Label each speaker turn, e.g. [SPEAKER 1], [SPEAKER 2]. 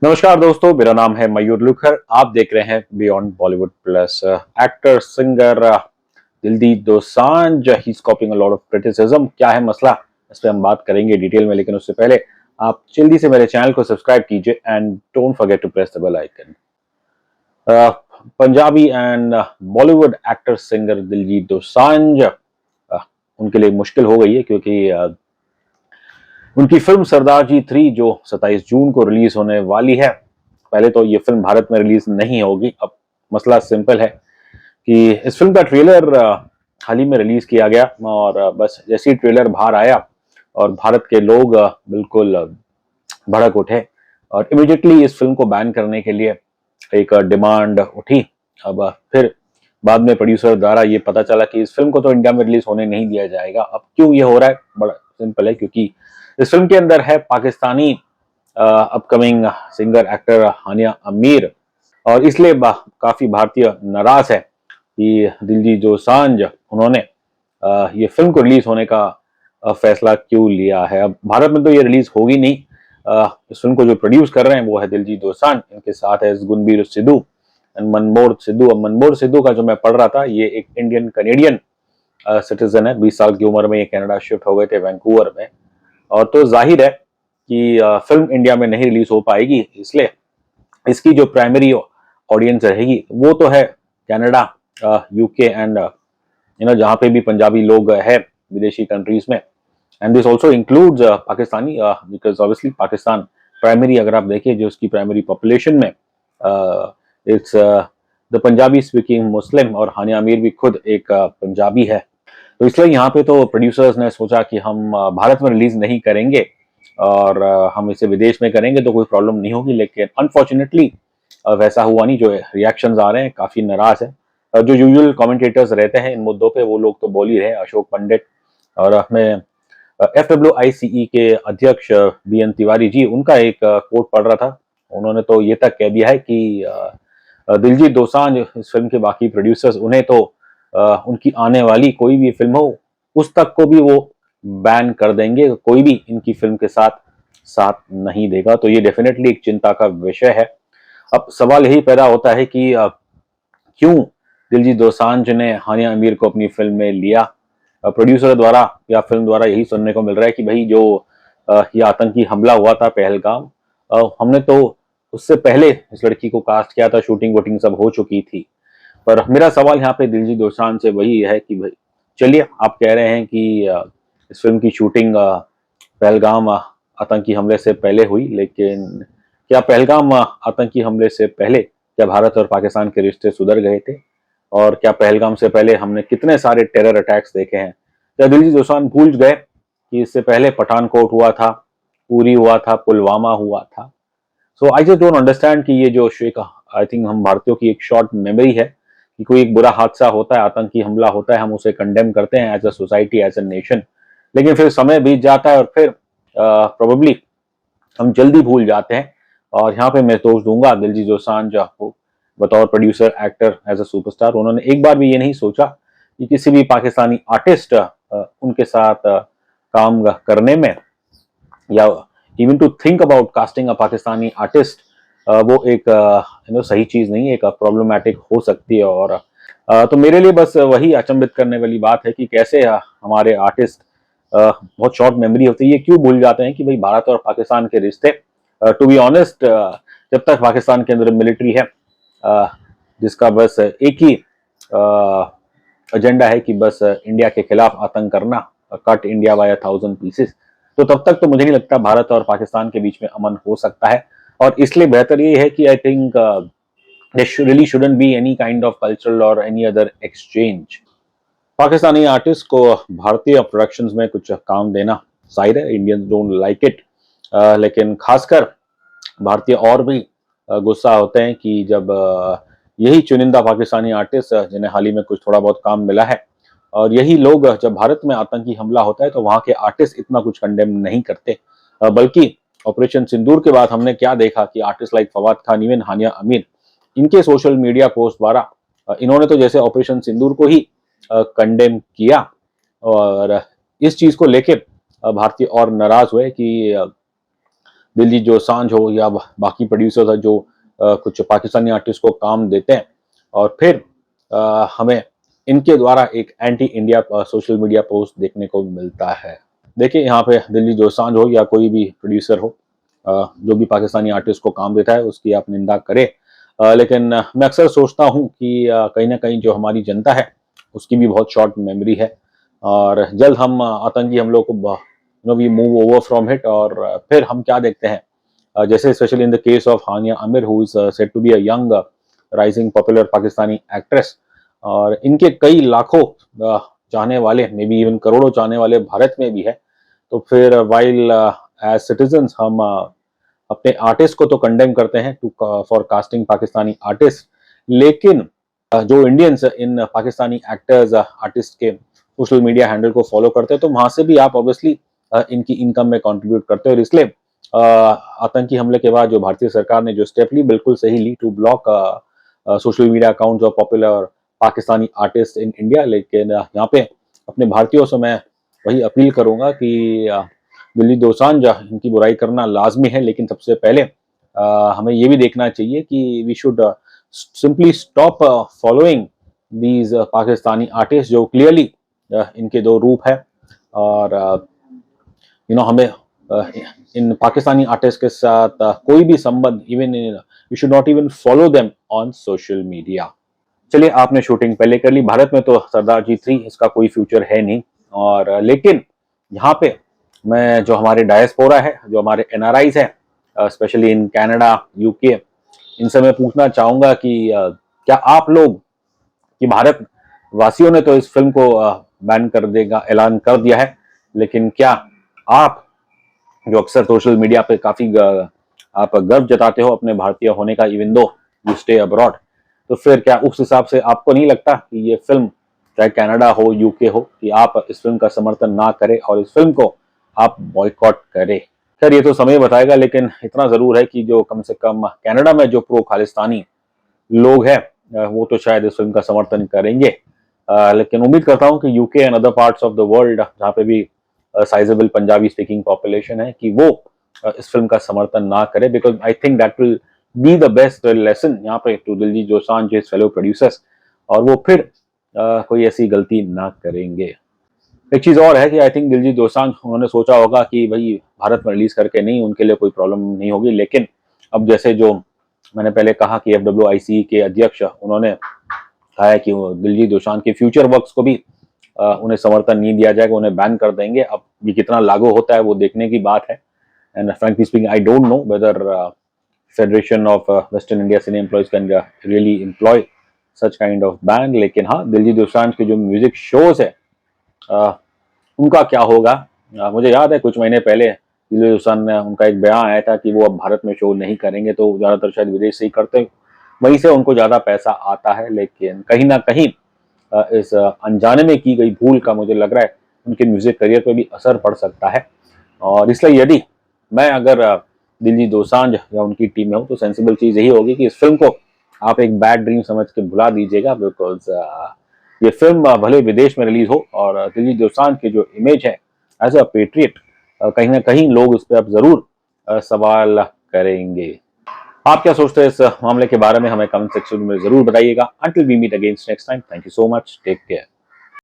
[SPEAKER 1] नमस्कार दोस्तों, मेरा नाम है मयूर लुखर। आप देख रहे हैं beyond Bollywood plus. Actor singer Diljit Dosanjh he is कॉपिंग a lot of criticism. क्या है मसला, इस पे हम बात करेंगे डिटेल में, लेकिन उससे पहले आप जल्दी से मेरे चैनल को सब्सक्राइब कीजिए and don't forget to press the bell icon. Punjabi and Bollywood actor singer Diljit Dosanjh, उनके लिए मुश्किल हो गई है क्योंकि उनकी फिल्म सरदार जी 3 जो 27 जून को रिलीज होने वाली है। पहले तो ये फिल्म भारत में रिलीज नहीं होगी। अब मसला सिंपल है कि इस फिल्म का ट्रेलर हाल ही में रिलीज किया गया और बस जैसे ही ट्रेलर बाहर आया और भारत के लोग बिल्कुल भड़क उठे और इमीडिएटली इस फिल्म को बैन करने के लिए एक डिमांड उठी। अब फिर बाद में प्रोड्यूसर द्वारा ये पता चला कि इस फिल्म को तो इंडिया में रिलीज होने नहीं दिया जाएगा। अब क्यों ये हो रहा है, बड़ा सिंपल है, क्योंकि इस फिल्म के अंदर है पाकिस्तानी अपकमिंग सिंगर एक्टर हानिया आमिर, और इसलिए काफी भारतीय नाराज है कि दिलजीत दोसांझ उन्होंने ये फिल्म को रिलीज होने का फैसला क्यों लिया है। अब भारत में तो ये रिलीज होगी नहीं। इस फिल्म को जो प्रोड्यूस कर रहे हैं वो है दिलजीत दोसांझ, इनके साथ है गुनबीर सिद्धू एंड मनमोहर सिद्धू। अब मनमोहर सिद्धू का जो मैं पढ़ रहा था, ये एक इंडियन कनेडियन सिटीजन है। 20 साल की उम्र में ये कनाडा शिफ्ट हो गए थे वैंकूवर में, और तो जाहिर है कि फिल्म इंडिया में नहीं रिलीज हो पाएगी, इसलिए इसकी जो प्राइमरी ऑडियंस रहेगी वो तो है कनाडा, यूके एंड जहाँ पे भी पंजाबी लोग है विदेशी कंट्रीज में। And this also includes Pakistani, because obviously Pakistan primary, अगर आप देखिए जो उसकी प्राइमरी पॉपुलेशन में इट्स द पंजाबी स्पीकिंग मुस्लिम, और हानिया आमिर भी खुद एक पंजाबी है। तो इसलिए यहाँ पे तो प्रोड्यूसर्स ने सोचा कि हम भारत में रिलीज नहीं करेंगे और हम इसे विदेश में करेंगे तो कोई प्रॉब्लम नहीं होगी, लेकिन अनफॉर्चुनेटली वैसा हुआ नहीं। जो रिएक्शंस आ रहे हैं काफी नाराज है। जो यूजुअल कमेंटेटर्स रहते हैं इन मुद्दों पे वो लोग तो बोल ही रहे हैं, अशोक पंडित, और मैं FWICE के अध्यक्ष BN तिवारी जी, उनका एक कोट पढ़ रहा था। उन्होंने तो ये तक कह दिया है कि दिलजीत दोसांझ इस फिल्म के बाकी प्रोड्यूसर्स उन्हें तो उनकी आने वाली कोई भी फिल्म हो उस तक को भी वो बैन कर देंगे, कोई भी इनकी फिल्म के साथ साथ नहीं देगा। तो ये डेफिनेटली एक चिंता का विषय है। अब सवाल यही पैदा होता है कि क्यों दिलजीत दोसांझ ने हानिया आमिर को अपनी फिल्म में लिया। प्रोड्यूसर द्वारा या फिल्म द्वारा यही सुनने को मिल रहा है कि भाई जो ये आतंकी हमला हुआ था पहलगाम, हमने तो उससे पहले इस लड़की को कास्ट किया था, शूटिंग वूटिंग सब हो चुकी थी। पर मेरा सवाल यहाँ पे दिलजीत दोसांझ से वही है कि भाई चलिए, आप कह रहे हैं कि इस फिल्म की शूटिंग पहलगाम आतंकी हमले से पहले हुई, लेकिन क्या पहलगाम आतंकी हमले से पहले क्या भारत और पाकिस्तान के रिश्ते सुधर गए थे? और क्या पहलगाम से पहले हमने कितने सारे टेरर अटैक्स देखे हैं? क्या दिलजीत दोसांझ भूल गए कि इससे पहले पठानकोट हुआ था, उरी हुआ था, पुलवामा हुआ था? सो आई जस्ट डोंट अंडरस्टैंड कि ये जो एक, आई थिंक हम भारतीयों की एक शॉर्ट मेमोरी है कि कोई एक बुरा हादसा होता है, आतंकी हमला होता है, हम उसे कंडेम करते हैं as a society, as a nation, लेकिन फिर समय बीत जाता है और फिर प्रोबेबली हम जल्दी भूल जाते हैं। और यहाँ पे मैं दोष दूंगा दिलजीत दोसांझ को। बतौर producer, actor, as a superstar, उन्होंने एक बार भी ये नहीं सोचा कि किसी भी पाकिस्तानी आर्टिस्ट उनके साथ काम करने में, या even to think about casting a Pakistani artist, वो एक सही चीज नहीं है, एक प्रॉब्लमेटिक हो सकती है। और तो मेरे लिए बस वही अचंभित करने वाली बात है कि कैसे हमारे आर्टिस्ट बहुत शॉर्ट मेमोरी होती है, ये क्यों भूल जाते हैं कि भाई भारत और पाकिस्तान के रिश्ते, टू बी ऑनेस्ट, जब तक पाकिस्तान के अंदर मिलिट्री है जिसका बस एक ही एजेंडा है कि बस इंडिया के खिलाफ आतंक करना, कट इंडिया बाय 1000 पीसेस, तो तब तक तो मुझे नहीं लगता भारत और पाकिस्तान के बीच में अमन हो सकता है। और इसलिए बेहतर ये है कि I think there really shouldn't be any kind of cultural or any other exchange। Pakistani artist को भारतीय प्रोडक्शंस में कुछ काम देना, जाहिर है इंडियंस डोंट लाइक इट, लेकिन खासकर भारतीय और भी गुस्सा होते हैं कि जब यही चुनिंदा पाकिस्तानी आर्टिस्ट जिन्हें हाल ही में कुछ थोड़ा बहुत काम मिला है, और यही लोग जब भारत में आतंकी हमला होता है तो वहां के आर्टिस्ट इतना कुछ कंडेम नहीं करते। बल्कि ऑपरेशन सिंदूर के बाद हमने क्या देखा कि artist like Fawad Khan, even Hania Aamir, इनके सोशल मीडिया पोस्ट द्वारा इन्होंने तो जैसे ऑपरेशन सिंदूर को ही कंडेम किया, और इस चीज को लेके भारतीय और नाराज हुए कि दिलजीत दोसांझ हो या बाकी प्रोड्यूसर्स है जो कुछ पाकिस्तानी आर्टिस्ट को काम देते हैं और फिर हमें इनके द्वारा एक anti India social media post देखने को मिलता है। देखिए यहाँ पे दिलजीत दोसांझ हो या कोई भी प्रोड्यूसर हो, जो भी पाकिस्तानी आर्टिस्ट को काम देता है उसकी आप निंदा करें, लेकिन मैं अक्सर सोचता हूँ कि कहीं ना कहीं जो हमारी जनता है उसकी भी बहुत शॉर्ट मेमोरी है और जल्द हम आतंकी हमलों को we move over from it और फिर हम क्या देखते हैं, जैसे specially in the case of Hania Aamir who is said to be a young rising popular Pakistani actress और इनके कई लाखों चाहने वाले, मे बी इवन करोड़ों चाहने वाले भारत में भी है। तो फिर वाइल एज सिटीजन्स हम अपने आर्टिस्ट को तो कंडेम करते हैं to for casting Pakistani artist, लेकिन जो इंडियंस इन पाकिस्तानी एक्टर्स आर्टिस्ट के सोशल मीडिया हैंडल को फॉलो करते हैं तो वहां से भी आप ऑब्वियसली इनकी इनकम में कंट्रीब्यूट करते हैं और इसलिए आतंकी हमले के बाद जो भारतीय सरकार ने जो स्टेप ली बिल्कुल सही ली to block social media accounts of popular Pakistani artist in India. लेकिन यहाँ पे अपने भारतीयों से मैं वही अपील करूंगा कि दिलजीत दोसांझ इनकी बुराई करना लाजमी है, लेकिन सबसे पहले हमें ये भी देखना चाहिए कि we should simply stop following these Pakistani artist जो क्लियरली इनके दो रूप है और हमें इन पाकिस्तानी आर्टिस्ट के साथ कोई भी संबंध even we should not even follow them on social media. चलिए, आपने शूटिंग पहले कर ली, भारत में तो सरदार जी 3 इसका कोई फ्यूचर है नहीं और लेकिन यहाँ पे मैं जो हमारे डायस्पोरा है, जो हमारे एनआरआईज हैं स्पेशली इन कनाडा यूके, इनसे मैं पूछना चाहूंगा कि क्या आप लोग कि भारत वासियों ने तो इस फिल्म को बैन कर देगा ऐलान कर दिया है, लेकिन क्या आप जो अक्सर सोशल मीडिया पे काफी आप गर्व जताते हो अपने भारतीय होने का even though you stay abroad, तो फिर क्या उस हिसाब से आपको नहीं लगता कि ये फिल्म चाहे कनाडा हो यूके हो कि आप इस फिल्म का समर्थन ना करें और इस फिल्म को आप बॉयकॉट करें? खैर ये तो समय बताएगा, लेकिन इतना जरूर है कि जो कम से कम कनाडा में जो प्रो खालिस्तानी लोग हैं वो तो शायद इस फिल्म का समर्थन करेंगे, लेकिन उम्मीद करता हूँ कि UK and other parts of the world जहाँ पे भी साइजेबल पंजाबी स्पीकिंग पॉपुलेशन है कि वो इस फिल्म का समर्थन ना करे, because I think that will be the best lesson यहाँ पे to Diljit Dosanjh his fellow producers और वो फिर कोई ऐसी गलती ना करेंगे। एक चीज और है कि आई थिंक दिलजीत दोसांझ उन्होंने सोचा होगा कि भाई भारत में रिलीज करके नहीं उनके लिए कोई प्रॉब्लम नहीं होगी, लेकिन अब जैसे जो मैंने पहले कहा कि FWIC के अध्यक्ष उन्होंने कहा है कि दिलजीत दोसांझ के फ्यूचर वर्क्स को भी उन्हें समर्थन नहीं दिया जाएगा, उन्हें बैन कर देंगे। अब ये कितना लागू होता है वो देखने की बात है and frankly speaking I don't know whether federation of western India cine employees can really employ such kind of ban. लेकिन हाँ, दिलजीत दोसांझ के जो म्यूजिक शोज है उनका क्या होगा? मुझे याद है कुछ महीने पहले दिलजीत दोसांझ ने उनका एक बयान आया था कि वो अब भारत में शो नहीं करेंगे, तो ज्यादातर शायद विदेश से ही करते, वहीं से उनको ज्यादा पैसा आता है। लेकिन कहीं ना कहीं इस अनजाने में की गई भूल का मुझे लग रहा है उनके म्यूजिक करियर पर भी असर पड़ सकता है और इसलिए यदि मैं अगर दिलजीत दोसांझ या उनकी टीम में हूँ तो सेंसिबल चीज यही होगी कि इस फिल्म को आप एक बैड ड्रीम समझ के भुला दीजिएगा, बिकॉज ये फिल्म भले विदेश में रिलीज हो और दिलजीत दोसांझ की जो इमेज है एज अ पेट्रियट कहीं ना कहीं लोग उस पर अब जरूर सवाल करेंगे। आप क्या सोचते हैं इस मामले के बारे में? हमें कमेंट सेक्शन में जरूर बताइएगा। Until we meet again next time, thank you so much, take care.